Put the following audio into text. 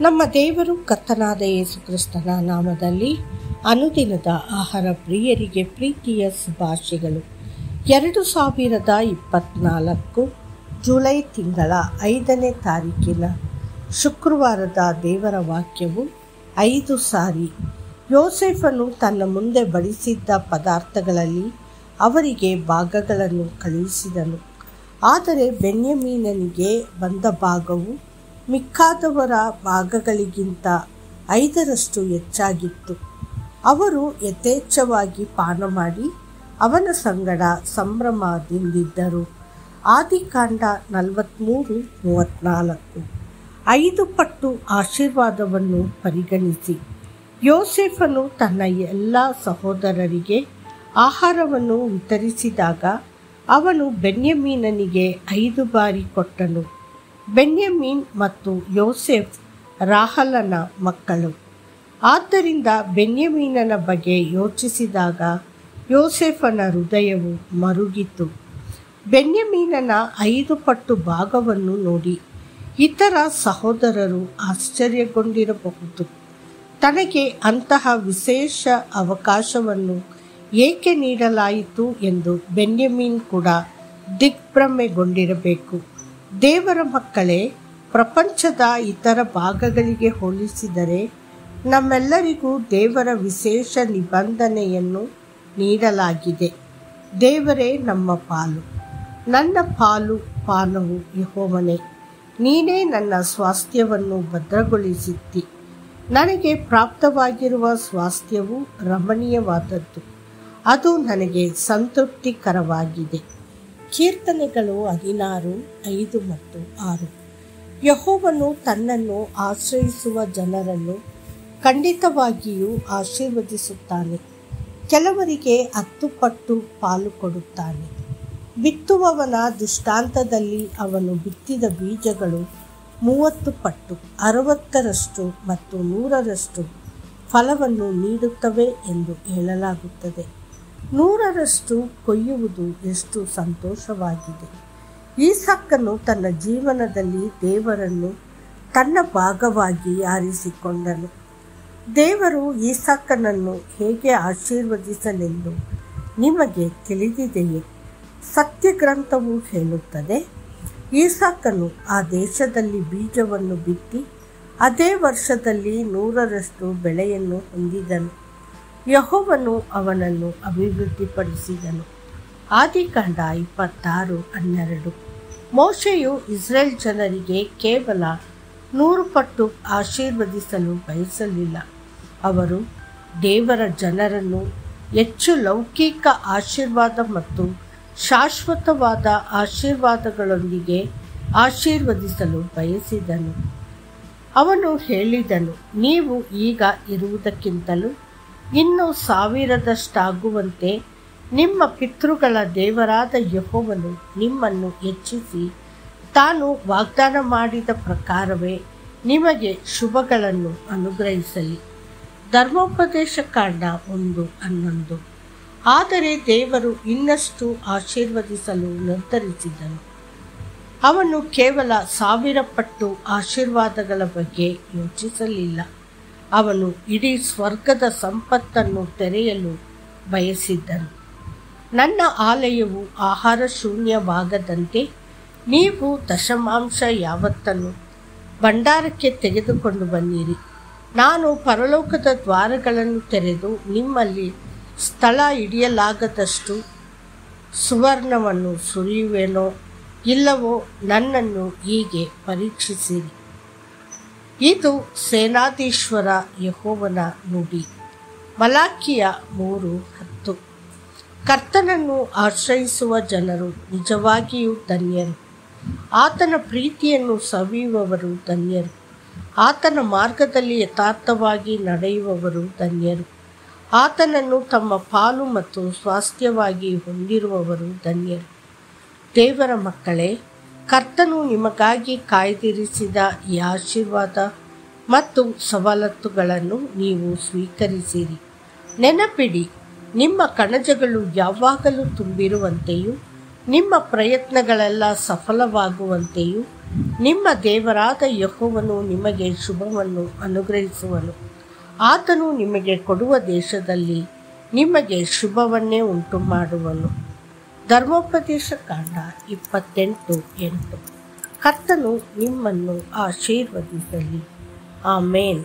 ನಮ್ಮ ದೇವರು ಕರ್ತನಾದ ಯೇಸು ಕ್ರಿಸ್ತನ ನಾಮದಲ್ಲಿ ಅನುದಿನದ ಆಹಾರ ಪ್ರಿಯರಿಗೆ ಪ್ರೀತಿಯ ಶುಭಾಶಯಗಳು. 2024 ಜುಲೈ ತಿಂಗಳ 5ನೇ ತಾರೀಕಿನ ಶುಕ್ರವಾರದ ದೇವರ ವಾಕ್ಯವು 5 ಸಾರಿ ಯೋಸೇಫನು ತನ್ನ ಮುಂದೆ ಬಡಿಸಿದ್ದ ಪದಾರ್ಥಗಳಲ್ಲಿ ಅವರಿಗೆ ಭಾಗಗಳನ್ನು ಕಳುಹಿಸಿದನು. ಆದರೆ ಬೆನ್ಯಾಮೀನನಿಗೆ ಬಂದ ಭಾಗವು ಮಿಕ್ಕಾದವರ ಭಾಗಗಳಿಗಿಂತ 5ರಷ್ಟು ಹೆಚ್ಚಾಗಿತ್ತು. ಅವರು ಯಥೇಚ್ಛವಾಗಿ ಪಾನ ಮಾಡಿ ಅವನ ಸಂಗಡ ಸಂಭ್ರಮದಿಂದಿದ್ದರು. ಆದಿಕಾಂಡ 43:34. 5 ಪಟ್ಟು ಆಶೀರ್ವಾದವನ್ನು ಪರಿಗಣಿಸಿ ಯೋಸೇಫನು ತನ್ನ ಎಲ್ಲ ಸಹೋದರರಿಗೆ ಆಹಾರವನ್ನು ವಿತರಿಸಿದಾಗ ಅವನು ಬೆನ್ಯಾಮೀನನಿಗೆ 5 ಬಾರಿ ಕೊಟ್ಟನು. ಬೆನ್ಯಾಮೀನ್ ಮತ್ತು ಯೋಸೇಫ್ ರಾಹಲನ ಮಕ್ಕಳು. ಆದ್ದರಿಂದ ಬೆನ್ಯಾಮೀನನ ಬಗ್ಗೆ ಯೋಚಿಸಿದಾಗ ಯೋಸೇಫನ ಹೃದಯವು ಮರುಗಿತು. ಬೆನ್ಯಾಮೀನನ 5 ಪಟ್ಟು ಭಾಗವನ್ನು ನೋಡಿ ಇತರ ಸಹೋದರರು ಆಶ್ಚರ್ಯಗೊಂಡಿರಬಹುದು. ತನಗೆ ಅಂತಹ ವಿಶೇಷ ಅವಕಾಶವನ್ನು ಏಕೆ ನೀಡಲಾಯಿತು ಎಂದು ಬೆನ್ಯಾಮೀನ್ ಕೂಡ ದಿಗ್ಭ್ರಮೆಗೊಂಡಿರಬೇಕು. ದೇವರ ಮಕ್ಕಳೇ, ಪ್ರಪಂಚದ ಇತರ ಭಾಗಗಳಿಗೆ ಹೋಲಿಸಿದರೆ ನಮ್ಮೆಲ್ಲರಿಗೂ ದೇವರ ವಿಶೇಷ ನಿಬಂಧನೆಯನ್ನು ನೀಡಲಾಗಿದೆ. ದೇವರೇ ನಮ್ಮ ಪಾಲು. ನನ್ನ ಪಾನವು ಯೆಹೋವನೇ, ನೀನೇ ನನ್ನ ಸ್ವಾಸ್ಥ್ಯವನ್ನು ಭದ್ರಗೊಳಿಸಿದ್ದಿ. ನನಗೆ ಪ್ರಾಪ್ತವಾಗಿರುವ ಸ್ವಾಸ್ಥ್ಯವು ರಮಣೀಯವಾದದ್ದು, ಅದು ನನಗೆ ಸಂತೃಪ್ತಿಕರವಾಗಿದೆ. ಕೀರ್ತನೆಗಳು 16:5 ಮತ್ತು 6. ಯೆಹೋವನು ತನ್ನನ್ನು ಆಶ್ರಯಿಸುವ ಜನರನ್ನು ಖಂಡಿತವಾಗಿಯೂ ಆಶೀರ್ವದಿಸುತ್ತಾನೆ. ಕೆಲವರಿಗೆ 10 ಪಟ್ಟು ಪಾಲು ಕೊಡುತ್ತಾನೆ. ಬಿತ್ತುವವನ ದೃಷ್ಟಾಂತದಲ್ಲಿ ಅವನು ಬಿತ್ತಿದ ಬೀಜಗಳು 30 ಪಟ್ಟು, 60ರಷ್ಟು ಮತ್ತು 100ರಷ್ಟು ಫಲವನ್ನು ನೀಡುತ್ತವೆ ಎಂದು ಹೇಳಲಾಗುತ್ತದೆ. 100ರಷ್ಟು ಕೊಯ್ಯುವುದು ಎಷ್ಟು ಸಂತೋಷವಾಗಿದೆ. ಈಸಾಕನು ತನ್ನ ಜೀವನದಲ್ಲಿ ದೇವರನ್ನು ತನ್ನ ಭಾಗವಾಗಿ ಆರಿಸಿಕೊಂಡನು. ದೇವರು ಈಸಾಕನನ್ನು ಹೇಗೆ ಆಶೀರ್ವದಿಸಲೆಂದು ನಿಮಗೆ ತಿಳಿದಿದೆಯೇ? ಸತ್ಯಗ್ರಂಥವು ಹೇಳುತ್ತದೆ, ಈಸಾಕನು ಆ ದೇಶದಲ್ಲಿ ಬೀಜವನ್ನು ಬಿತ್ತಿ ಅದೇ ವರ್ಷದಲ್ಲಿ 100ರಷ್ಟು ಬೆಳೆಯನ್ನು ಹೊಂದಿದನು. ಯೆಹೋವನು ಅವನನ್ನು ಅಭಿವೃದ್ಧಿಪಡಿಸಿದನು. ಆದಿಕಾಂಡ 26:12. ಮೋಶೆಯು ಇಸ್ರೇಲ್ ಜನರಿಗೆ ಕೇವಲ 100 ಪಟ್ಟು ಆಶೀರ್ವದಿಸಲು ಬಯಸಲಿಲ್ಲ. ಅವರು ದೇವರ ಜನರನ್ನು ಹೆಚ್ಚು ಲೌಕಿಕ ಆಶೀರ್ವಾದ ಮತ್ತು ಶಾಶ್ವತವಾದ ಆಶೀರ್ವಾದಗಳೊಂದಿಗೆ ಆಶೀರ್ವದಿಸಲು ಬಯಸಿದನು. ಅವನು ಹೇಳಿದನು, ನೀವು ಈಗ ಇರುವುದಕ್ಕಿಂತಲೂ ಇನ್ನೂ 1000ರಷ್ಟಾಗುವಂತೆ ನಿಮ್ಮ ಪಿತೃಗಳ ದೇವರಾದ ಯೆಹೋವನು ನಿಮ್ಮನ್ನು ಹೆಚ್ಚಿಸಿ ತಾನು ವಾಗ್ದಾನ ಮಾಡಿದ ಪ್ರಕಾರವೇ ನಿಮಗೆ ಶುಭಗಳನ್ನು ಅನುಗ್ರಹಿಸಲಿ. ಧರ್ಮೋಪದೇಶ ಕಾಂಡ 1:11. ಆದರೆ ದೇವರು ಇನ್ನಷ್ಟು ಆಶೀರ್ವದಿಸಲು ನಿರ್ಧರಿಸಿದನು. ಅವನು ಕೇವಲ 1000 ಪಟ್ಟು ಆಶೀರ್ವಾದಗಳ ಬಗ್ಗೆ ಯೋಚಿಸಲಿಲ್ಲ. ಅವನು ಇಡೀ ಸ್ವರ್ಗದ ಸಂಪತ್ತನ್ನು ತೆರೆಯಲು ಬಯಸಿದ್ದನು. ನನ್ನ ಆಲಯವು ಆಹಾರ ಶೂನ್ಯವಾಗದಂತೆ ನೀವು ದಶಮಾಂಶ ಯಾವತ್ತನ್ನು ಭಂಡಾರಕ್ಕೆ ತೆಗೆದುಕೊಂಡು ಬನ್ನಿರಿ. ನಾನು ಪರಲೋಕದ ದ್ವಾರಗಳನ್ನು ತೆರೆದು ನಿಮ್ಮಲ್ಲಿ ಸ್ಥಳ ಹಿಡಿಯಲಾಗದಷ್ಟು ಸುವರ್ಣವನ್ನು ಸುರಿಯುವೆನೋ ಇಲ್ಲವೋ ನನ್ನನ್ನು ಹೀಗೆ ಪರೀಕ್ಷಿಸಿರಿ. ಇದು ಸೇನಾಧೀಶ್ವರ ಯೆಹೋವನ ನುಡಿ. ಮಲಾಕಿಯ 3:10. ಕರ್ತನನ್ನು ಆಶ್ರಯಿಸುವ ಜನರು ನಿಜವಾಗಿಯೂ ಧನ್ಯರು. ಆತನ ಪ್ರೀತಿಯನ್ನು ಸವಿಯುವವರು ಧನ್ಯರು. ಆತನ ಮಾರ್ಗದಲ್ಲಿ ಯಥಾರ್ಥವಾಗಿ ನಡೆಯುವವರು ಧನ್ಯರು. ಆತನನ್ನು ತಮ್ಮ ಪಾಲು ಮತ್ತು ಸ್ವಾಸ್ಥ್ಯವಾಗಿ ಹೊಂದಿರುವವರು ಧನ್ಯರು. ದೇವರ ಮಕ್ಕಳೇ, ಕರ್ತನು ನಿಮಗಾಗಿ ಕಾಯ್ದಿರಿಸಿದ ಈ ಆಶೀರ್ವಾದ ಮತ್ತು ಸವಲತ್ತುಗಳನ್ನು ನೀವು ಸ್ವೀಕರಿಸಿರಿ. ನೆನಪಿಡಿ, ನಿಮ್ಮ ಕಣಜಗಳು ಯಾವಾಗಲೂ ತುಂಬಿರುವಂತೆಯೂ ನಿಮ್ಮ ಪ್ರಯತ್ನಗಳೆಲ್ಲ ಸಫಲವಾಗುವಂತೆಯೂ ನಿಮ್ಮ ದೇವರಾದ ಯೆಹೋವನು ನಿಮಗೆ ಶುಭವನ್ನು ಅನುಗ್ರಹಿಸುವನು. ಆತನು ನಿಮಗೆ ಕೊಡುವ ದೇಶದಲ್ಲಿ ನಿಮಗೆ ಶುಭವನ್ನೇ ಉಂಟು ಮಾಡುವನು. ಧರ್ಮೋಪದೇಶ ಕಾಂಡ 28:8. ಕರ್ತನು ನಿಮ್ಮನ್ನು ಆಶೀರ್ವದಿಸಲಿ. ಆಮೇನ್.